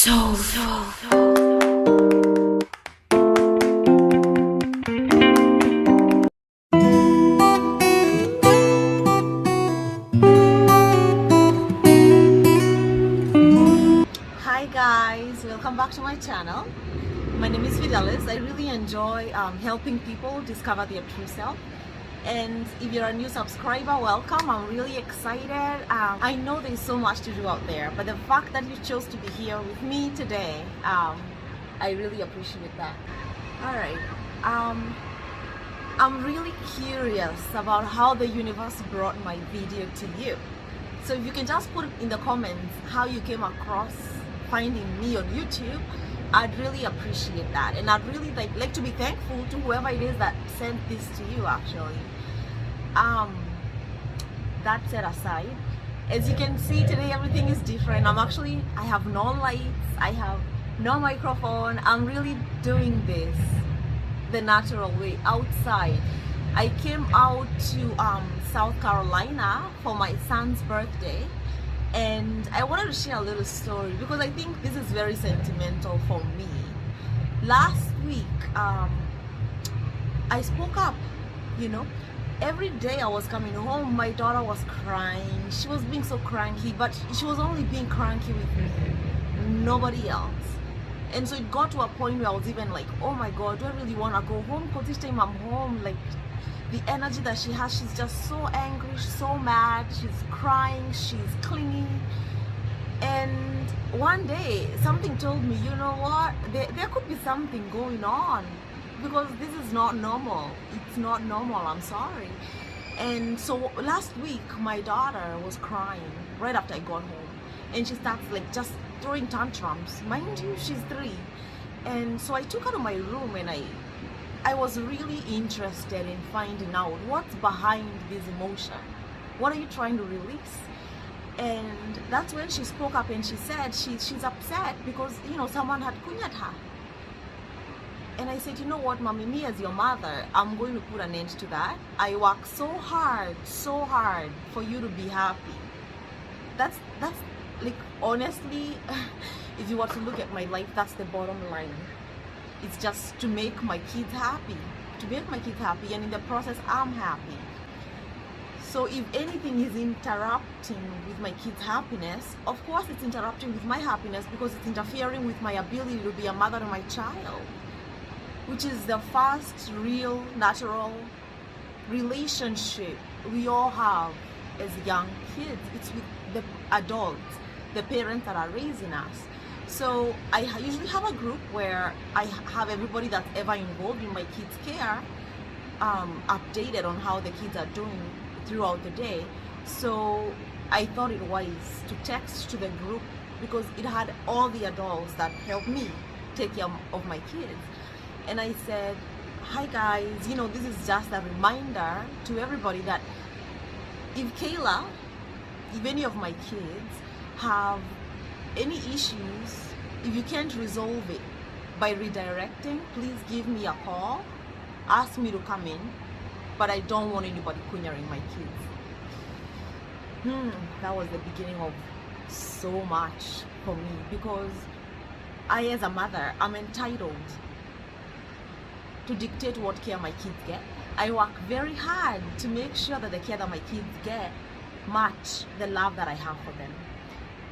Hi guys, welcome back to my channel. My name is Fiddelis. I really enjoy helping people discover their true self. And if you're a new subscriber, welcome. I'm really excited. I know there's so much to do out there, but the fact that you chose to be here with me today, I really appreciate that. Alright, I'm really curious about how the universe brought my video to you. So if you can just put in the comments how you came across finding me on YouTube, I'd really appreciate that. And I'd really like to be thankful to whoever it is that sent this to you actually. That set aside, as you can see today everything is different. I have no lights, I have no microphone. I'm really doing this the natural way outside. I came out to South Carolina for my son's birthday, and I wanted to share a little story because I think this is very sentimental for me. Last week I spoke up, every day I was coming home, my daughter was crying. She was being so cranky, but she was only being cranky with me, nobody else. And so it got to a point where I was even like, oh my God, do I really want to go home? Because each time I'm home, like, the energy that she has, she's just so angry, so mad, she's crying, she's clingy. And one day something told me, you know what, there could be something going on, because this is not normal. It's not normal, I'm sorry. And so last week my daughter was crying right after I got home, and she starts like just throwing tantrums. Mind you, she's 3. And so I took her to my room, and I was really interested in finding out what's behind this emotion. What are you trying to release? And that's when she spoke up, and she said she's upset because someone had kunyat her. And I said, you know what, mommy, me as your mother, I'm going to put an end to that. I work so hard for you to be happy. That's like, honestly, if you were to look at my life, that's the bottom line. It's just to make my kids happy, and in the process I'm happy. So if anything is interrupting with my kids' happiness, of course it's interrupting with my happiness, because it's interfering with my ability to be a mother to my child, which is the first real natural relationship we all have as young kids. It's with the adults, the parents that are raising us. So I usually have a group where I have everybody that's ever involved in my kids' care updated on how the kids are doing throughout the day. So I thought it wise to text to the group, because it had all the adults that help me take care of my kids. And I said, hi guys, this is just a reminder to everybody that if any of my kids have any issues, if you can't resolve it by redirecting, please give me a call, ask me to come in, but I don't want anybody kunyaring my kids. That was the beginning of so much for me, because I, as a mother, I'm entitled to dictate what care my kids get. I work very hard to make sure that the care that my kids get match the love that I have for them.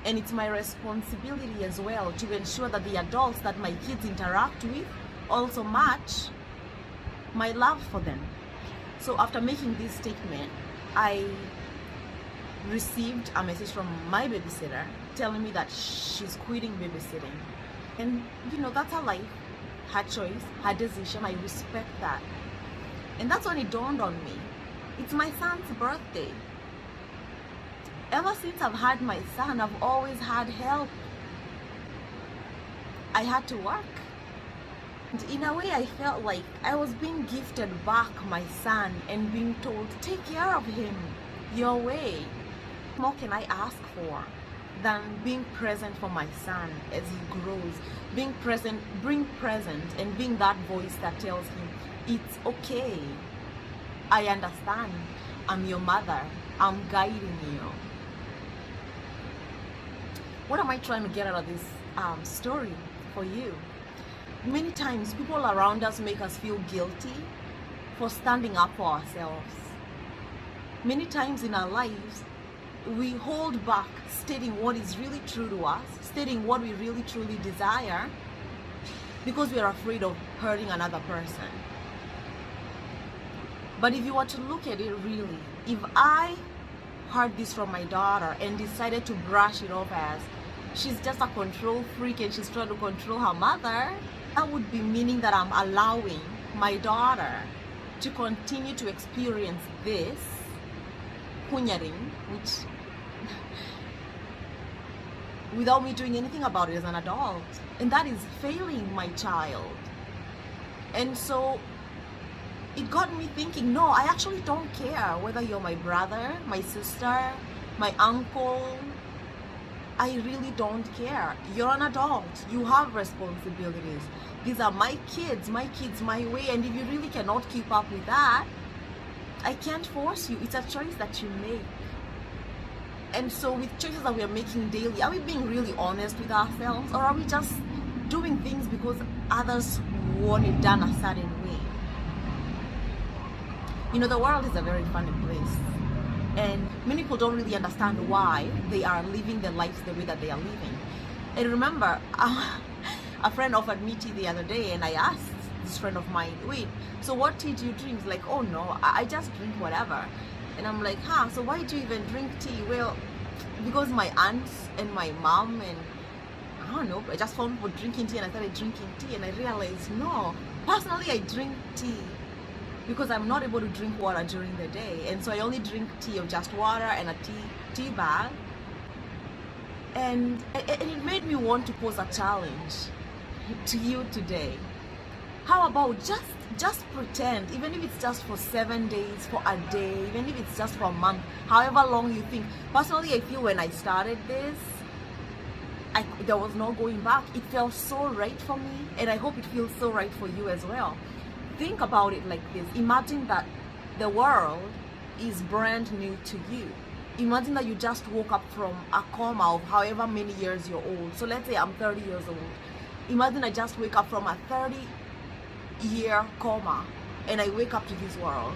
And it's my responsibility as well to ensure that the adults that my kids interact with also match my love for them. So after making this statement, I received a message from my babysitter telling me that she's quitting babysitting. And that's her life, her choice, her decision. I respect that. And that's when it dawned on me. It's my son's birthday. Ever since I've had my son, I've always had help. I had to work. And in a way, I felt like I was being gifted back my son and being told, take care of him your way. What more can I ask for than being present for my son as he grows? Being present and being that voice that tells him, it's okay. I understand. I'm your mother. I'm guiding you. What am I trying to get out of this story for you. Many times people around us make us feel guilty for standing up for ourselves. Many times in our lives, we hold back stating what is really true to us, stating what we really truly desire, because we are afraid of hurting another person. But if you were to look at it really, if I heard this from my daughter and decided to brush it off as she's just a control freak and she's trying to control her mother, that would be meaning that I'm allowing my daughter to continue to experience this punyaring, which without me doing anything about it as an adult. And that is failing my child. And so it got me thinking, no, I actually don't care whether you're my brother, my sister, my uncle. I really don't care. You're an adult. You have responsibilities. These are my kids my way. And if you really cannot keep up with that, I can't force you. It's a choice that you make. And so with choices that we are making daily, are we being really honest with ourselves, or are we just doing things because others want it done a certain way? You know, the world is a very funny place, and many people don't really understand why they are living their lives the way that they are living. And remember, a friend offered me tea the other day, and I asked this friend of mine, wait, so what tea do you drink? He's like, oh no, I just drink whatever. And I'm like, so why do you even drink tea? Well, because my aunts and my mom and I don't know, I just found people drinking tea and I started drinking tea, and I realized, no, personally I drink tea because I'm not able to drink water during the day, and so I only drink tea of just water and a tea bag. And it made me want to pose a challenge to you today. How about just pretend, even if it's just for 7 days, for a day, even if it's just for a month, however long you think. Personally, I feel when I started this, there was no going back. It felt so right for me, and I hope it feels so right for you as well. Think about it like this. Imagine that the world is brand new to you. Imagine that you just woke up from a coma of however many years you're old. So let's say I'm 30 years old. Imagine I just wake up from a 30-year coma and I wake up to this world.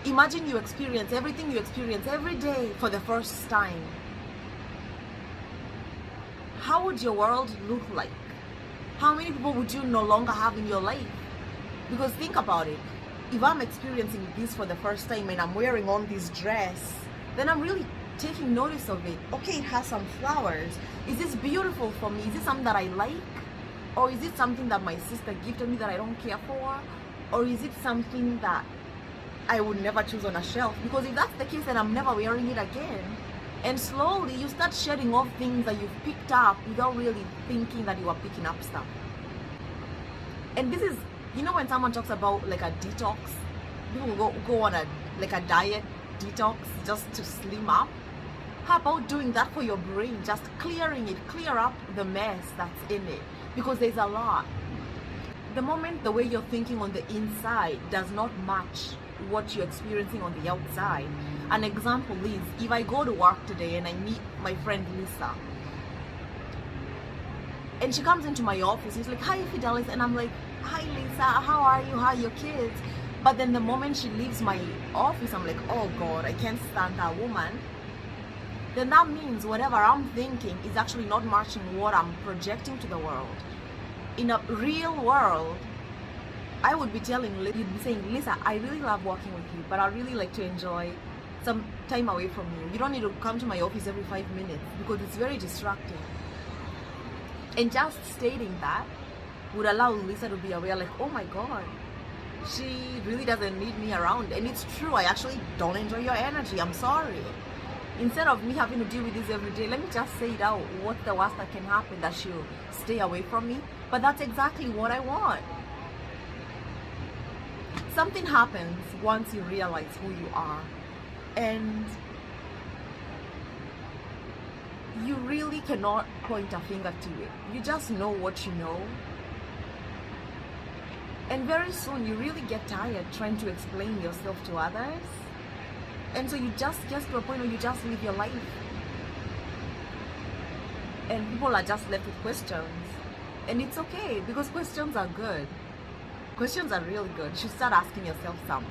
Imagine you experience everything you experience every day for the first time. How would your world look like? How many people would you no longer have in your life? Because think about it. If I'm experiencing this for the first time and I'm wearing on this dress, then I'm really taking notice of it. Okay, it has some flowers. Is this beautiful for me? Is this something that I like? Or is it something that my sister gifted me that I don't care for? Or is it something that I would never choose on a shelf? Because if that's the case, then I'm never wearing it again. And slowly you start shedding off things that you've picked up without really thinking that you are picking up stuff. And this is, you know, when someone talks about like a detox, people go on a diet detox just to slim up. How about doing that for your brain? Just clearing it, clear up the mess that's in it, because there's a lot. The moment the way you're thinking on the inside does not match what you're experiencing on the outside. An example is, if I go to work today and I meet my friend Lisa, and she comes into my office, she's like, hi Fiddelis, and I'm like, hi Lisa, how are you, how are your kids? But then the moment she leaves my office, I'm like, oh God, I can't stand that woman. Then that means whatever I'm thinking is actually not matching what I'm projecting to the world. In a real world, I would be you'd be saying, Lisa, I really love working with you, but I really like to enjoy some time away from you. You don't need to come to my office every 5 minutes because it's very distracting. And just stating that would allow Lisa to be aware, like, oh my God, she really doesn't need me around. And it's true, I actually don't enjoy your energy, I'm sorry. Instead of me having to deal with this every day, let me just say it out. What's the worst that can happen? That she'll stay away from me? But that's exactly what I want. Something happens once you realize who you are, and you really cannot point a finger to it. You just know what you know. And very soon you really get tired trying to explain yourself to others. And so you just get to a point where you just live your life. and people are just left with questions. And it's okay, because questions are good. Questions are really good. You should start asking yourself some.